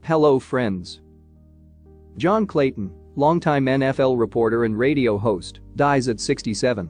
Hello friends. John Clayton, longtime NFL reporter and radio host, dies at 67.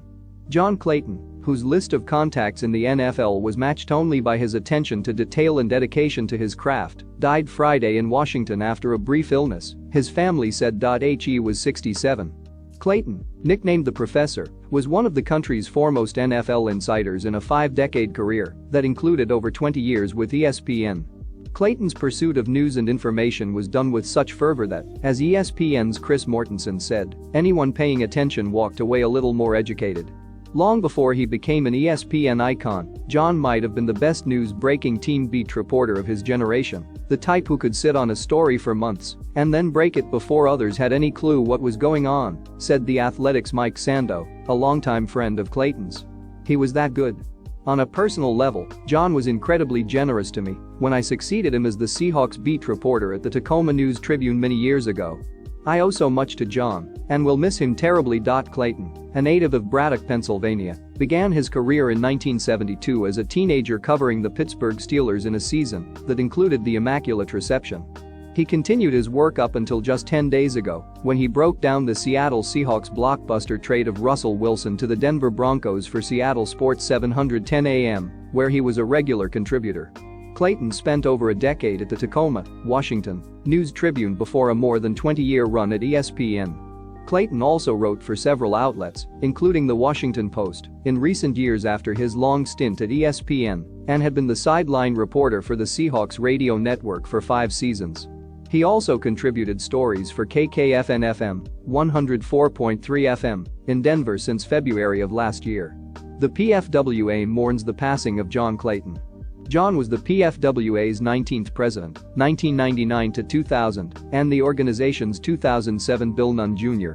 John Clayton, whose list of contacts in the NFL was matched only by his attention to detail and dedication to his craft, died Friday in Washington after a brief illness, his family said. He was 67. Clayton, nicknamed the Professor, was one of the country's foremost NFL insiders in a 5-decade career that included over 20 years with ESPN. Clayton's pursuit of news and information was done with such fervor that, as ESPN's Chris Mortensen said, anyone paying attention walked away a little more educated. Long before he became an ESPN icon, John might have been the best news-breaking team beat reporter of his generation, the type who could sit on a story for months and then break it before others had any clue what was going on, said The Athletic's Mike Sando, a longtime friend of Clayton's. He was that good. On a personal level, John was incredibly generous to me when I succeeded him as the Seahawks beat reporter at the Tacoma News Tribune many years ago. I owe so much to John and will miss him terribly. Clayton, a native of Braddock, Pennsylvania, began his career in 1972 as a teenager covering the Pittsburgh Steelers in a season that included the Immaculate Reception. He continued his work up until just 10 days ago, when he broke down the Seattle Seahawks blockbuster trade of Russell Wilson to the Denver Broncos for Seattle Sports 710 AM, where he was a regular contributor. Clayton spent over a decade at the Tacoma, Washington, News Tribune before a more than 20-year run at ESPN. Clayton also wrote for several outlets, including the Washington Post, in recent years after his long stint at ESPN, and had been the sideline reporter for the Seahawks radio network for 5 seasons. He also contributed stories for KKFN-FM, 104.3 FM, in Denver since February of last year. The PFWA mourns the passing of John Clayton. John was the PFWA's 19th president, 1999 to 2000, and the organization's 2007 Bill Nunn Jr.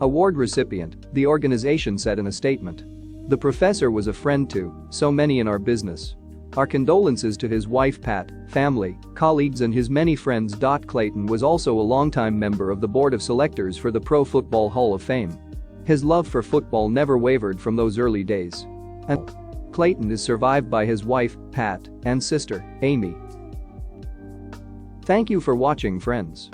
award recipient, the organization said in a statement. The professor was a friend to so many in our business. Our condolences to his wife Pat, family, colleagues and his many friends. Clayton was also a longtime member of the board of selectors for the Pro Football Hall of Fame. His love for football never wavered from those early days. And Clayton is survived by his wife, Pat, and sister, Amy. Thank you for watching, friends.